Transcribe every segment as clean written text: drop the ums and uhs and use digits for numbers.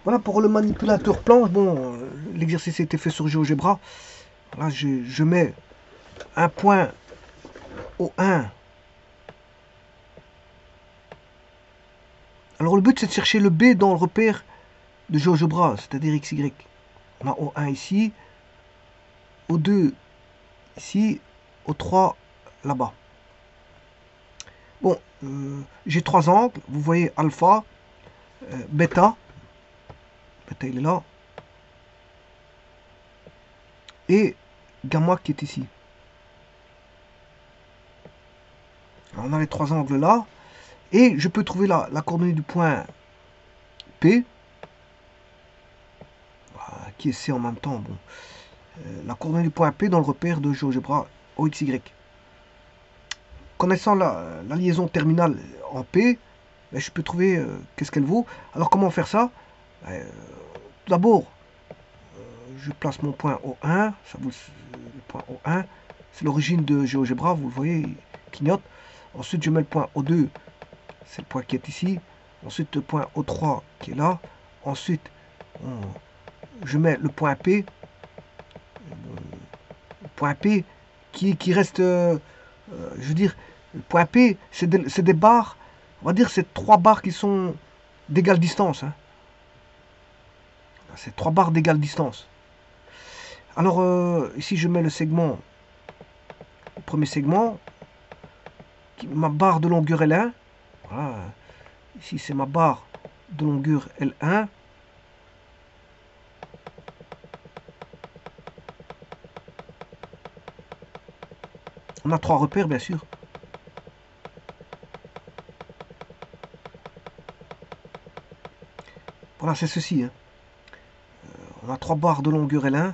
Voilà pour le manipulateur planche. Bon, l'exercice a été fait sur GeoGebra. Là, je mets un point au 1. Alors le but c'est de chercher le B dans le repère de GeoGebra, c'est-à-dire XY. On a au 1 ici, au 2 ici, au 3 là-bas. Bon, j'ai trois angles, vous voyez alpha, bêta, bêta il est là, et gamma qui est ici. Alors, on a les trois angles là, et je peux trouver la coordonnée du point P, qui est C en même temps. Bon, la coordonnée du point P dans le repère de GeoGebra OXY. Connaissant la liaison terminale en P, ben, je peux trouver qu'est-ce qu'elle vaut. Alors comment faire ça? Tout d'abord, je place mon point au 1, ça vaut le point au 1, c'est l'origine de GeoGebra, vous le voyez, il clignote. Ensuite je mets le point au 2, c'est le point qui est ici. Ensuite le point au 3 qui est là. Ensuite je mets le point P, qui reste, je veux dire, le point P, c'est des barres, on va dire c'est trois barres qui sont d'égale distance. Hein. C'est trois barres d'égale distance. Alors ici je mets le segment, le premier segment, ma barre de longueur L1. Voilà. Ici c'est ma barre de longueur L1. On a trois repères bien sûr. Voilà, c'est ceci. Hein. On a trois barres de longueur L1.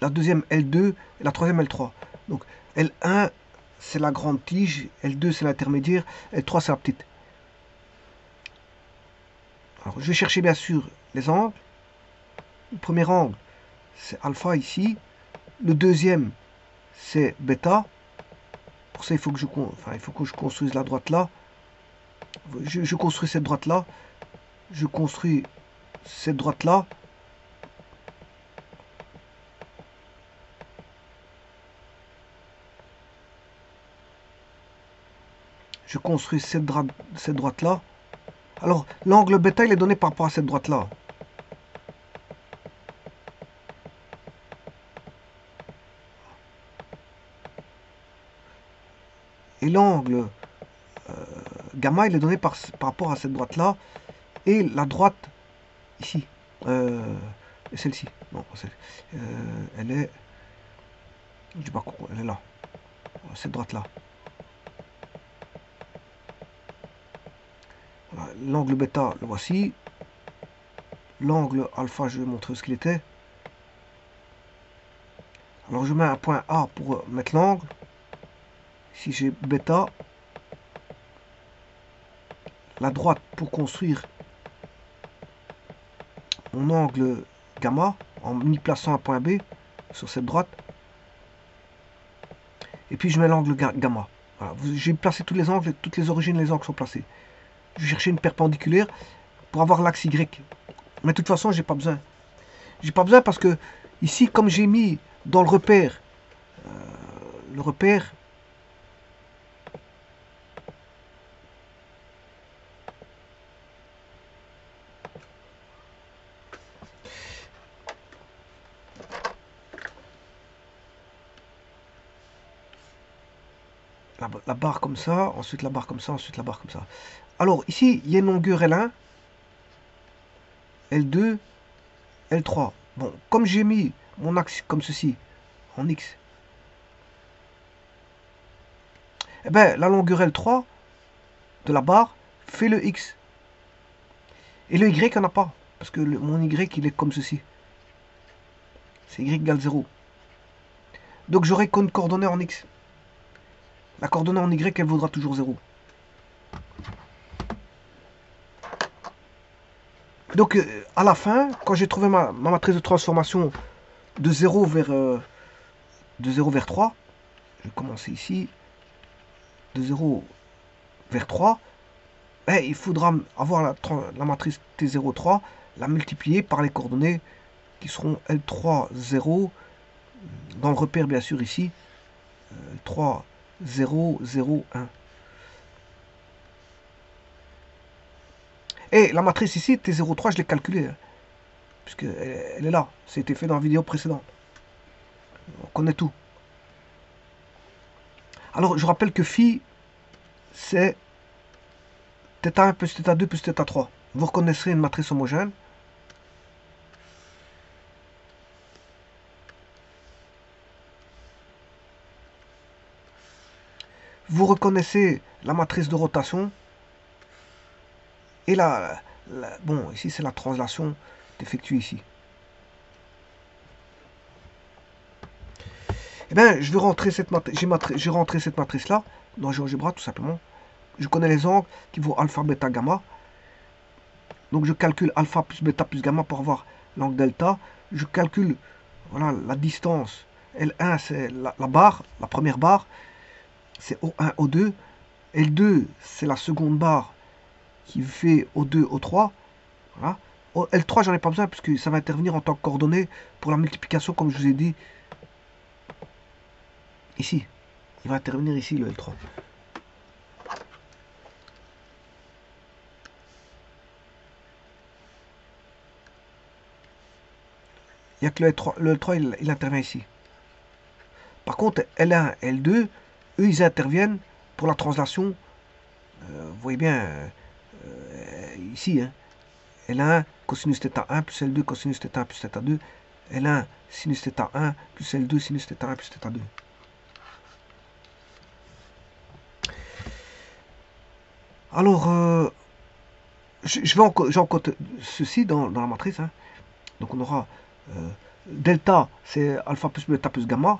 La deuxième L2 et la troisième L3. Donc L1 c'est la grande tige, L2 c'est l'intermédiaire, L3 c'est la petite. Alors je vais chercher bien sûr les angles. Le premier angle c'est alpha ici. Le deuxième c'est bêta. Pour ça il faut que je construise la droite là. Je construis cette droite là. Je construis cette droite là. Je construis cette droite là. Alors l'angle bêta il est donné par rapport à cette droite là. Et l'angle gamma il est donné par rapport à cette droite là. Et la droite ici. Celle-ci. Non, elle est. Je sais pas quoi, elle est là. Cette droite là. Voilà, l'angle bêta, le voici. L'angle alpha, je vais montrer ce qu'il était. Alors je mets un point A pour mettre l'angle. Ici j'ai bêta. La droite pour construire mon angle gamma en y plaçant un point B sur cette droite. Et puis je mets l'angle gamma. Voilà. J'ai placé tous les angles, toutes les origines, les angles sont placés. Je vais chercher une perpendiculaire pour avoir l'axe Y. Mais de toute façon, j'ai pas besoin. J'ai pas besoin parce que ici, comme j'ai mis dans le repère, la barre comme ça, ensuite la barre comme ça, ensuite la barre comme ça. Alors ici, il y a une longueur L1, L2, L3. Bon, comme j'ai mis mon axe comme ceci, en X, eh ben, la longueur L3 de la barre fait le X. Et le Y, il n'y en a pas. Parce que mon Y, il est comme ceci. C'est Y égale 0. Donc j'aurai qu'une coordonnée en X. La coordonnée en Y, elle vaudra toujours 0. Donc à la fin, quand j'ai trouvé ma matrice de transformation de 0 vers 3, je vais commencer ici, de 0 vers 3, ben, il faudra avoir la matrice T03, la multiplier par les coordonnées qui seront L3, 0, dans le repère bien sûr ici, L3, 0, 0, 1. Et la matrice ici, T03, je l'ai calculée, hein, puisque elle est là, c'était fait dans la vidéo précédente. On connaît tout. Alors, je rappelle que phi, c'est θ1 plus θ2 plus θ3. Vous reconnaîtrez une matrice homogène. Vous reconnaissez la matrice de rotation. Et là, bon, ici, c'est la translation effectuée ici. Eh bien, je vais rentrer cette matrice, j'ai rentré cette matrice-là dans GeoGebra, tout simplement. Je connais les angles qui vaut alpha, bêta, gamma. Donc, je calcule alpha plus bêta plus gamma pour avoir l'angle delta. Je calcule, voilà, la distance. L1, c'est la barre, la première barre. C'est O1, O2. L2, c'est la seconde barre qui fait O2, O3. Voilà. L3, j'en ai pas besoin puisque ça va intervenir en tant que coordonnée pour la multiplication, comme je vous ai dit. Ici. Il va intervenir ici, le L3. Il n'y a que le L3 il intervient ici. Par contre, L1 et L2, eux, ils interviennent pour la translation. Vous voyez bien, ici, hein. L1 cosinus θ1 plus L2 cosinus θ1 plus θ2. L1 sinus θ1 plus L2 sinus θ1 plus θ2. Alors, j'encode ceci dans la matrice. Hein. Donc on aura delta, c'est alpha plus bêta plus gamma.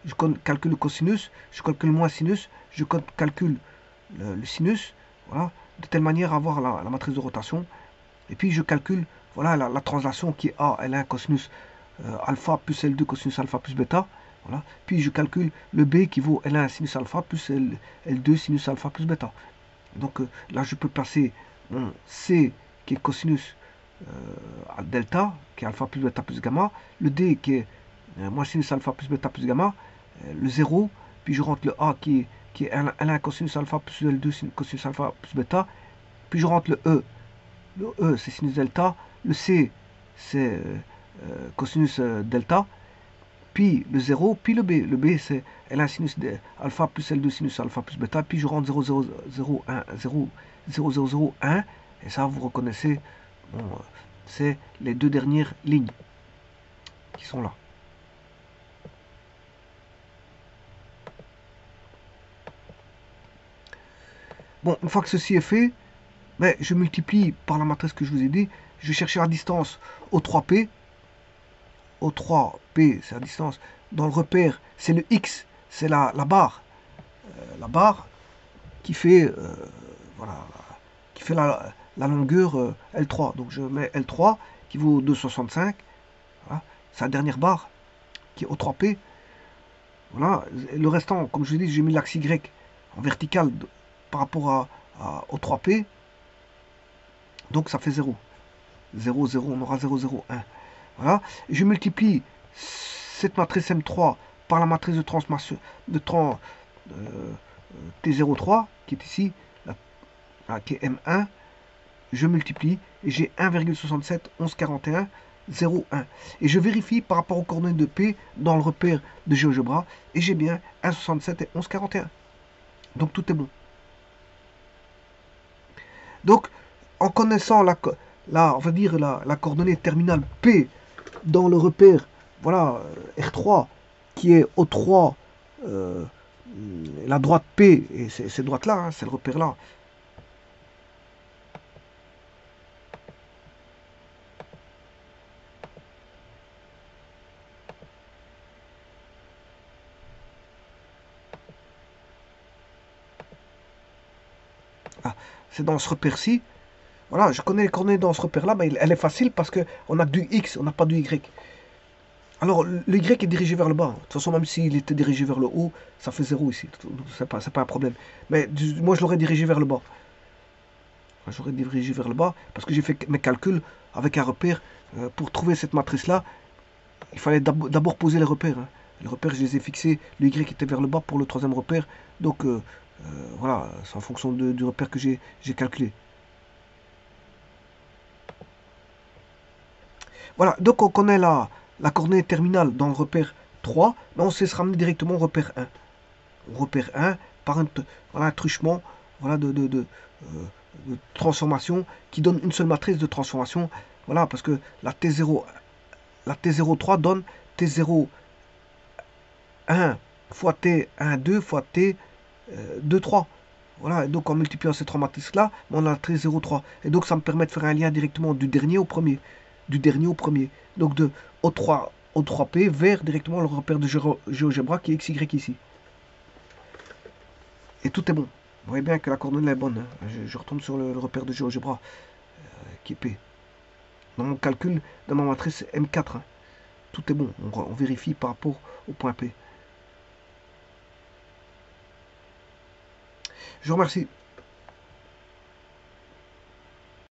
Je calcule le cosinus, je calcule moins sinus, je calcule le sinus. Voilà, de telle manière à avoir la matrice de rotation. Et puis je calcule voilà, la translation qui est A, L1 cosinus alpha plus L2 cosinus alpha plus bêta. Voilà. Puis je calcule le B qui vaut L1 sinus alpha plus L2 sinus alpha plus bêta. Donc là, je peux placer mon C qui est cosinus delta, qui est alpha plus bêta plus gamma, le D qui est moins sinus alpha plus bêta plus gamma, le 0, puis je rentre le A qui est L1 cosinus alpha plus L2 cosinus alpha plus bêta, puis je rentre le E. Le E, c'est sinus delta, le C, c'est cosinus delta, puis le 0, puis le B. Le B, c'est L1 sinus alpha plus L2 sinus alpha plus bêta, puis je rentre 0, 0, 0, 1, 0, 0, 0, 0, 1, et ça, vous reconnaissez, bon, c'est les deux dernières lignes qui sont là. Bon, une fois que ceci est fait, ben, je multiplie par la matrice que je vous ai dit, je vais chercher la distance au 3P. Au 3P, c'est la distance. Dans le repère, c'est le X, c'est la barre. La barre qui fait, voilà, qui fait la longueur L3. Donc je mets L3 qui vaut 2,65. Voilà, c'est la dernière barre qui est au 3P. Voilà, le restant, comme je vous dis, j'ai mis l'axe Y en vertical par rapport au 3P. Donc ça fait 0. 0, 0, on aura 0, 0, 1. Voilà. Et je multiplie cette matrice M3 par la matrice de transformation de T03 qui est ici, qui est M1. Je multiplie et j'ai 1,67, 11,41, 0,1. Et je vérifie par rapport aux coordonnées de P dans le repère de GeoGebra et j'ai bien 1,67 et 11,41. Donc tout est bon. Donc en connaissant on va dire la coordonnée terminale P dans le repère, voilà, R3, qui est O3, la droite P, et cette droite-là, hein, c'est le repère-là. Ah, c'est dans ce repère-ci. Voilà, je connais les coordonnées dans ce repère-là, mais elle est facile parce qu'on a du X, on n'a pas du Y. Alors, le Y est dirigé vers le bas. De toute façon, même s'il était dirigé vers le haut, ça fait 0 ici. C'est pas un problème. Mais moi, je l'aurais dirigé vers le bas. J'aurais dirigé vers le bas parce que j'ai fait mes calculs avec un repère. Pour trouver cette matrice-là, il fallait d'abord poser les repères. Hein. Les repères, je les ai fixés. Le Y était vers le bas pour le troisième repère. Donc, voilà, c'est en fonction du repère que j'ai calculé. Voilà, donc on connaît la coordonnée terminale dans le repère 3, mais on sait se ramener directement au repère 1. Au repère 1 par voilà, un truchement voilà, de transformation qui donne une seule matrice de transformation. Voilà, parce que la T03 donne T01 fois T12 fois T23. Voilà, et donc en multipliant ces trois matrices-là, on a la T03. Et donc ça me permet de faire un lien directement du dernier au premier. Du dernier au premier. Donc de O3P vers directement le repère de GeoGebra qui est XY ici. Et tout est bon. Vous voyez bien que la coordonnée est bonne. Hein. Je retombe sur le repère de GeoGebra qui est P. Dans mon calcul, dans ma matrice M4, hein. Tout est bon. On vérifie par rapport au point P. Je vous remercie.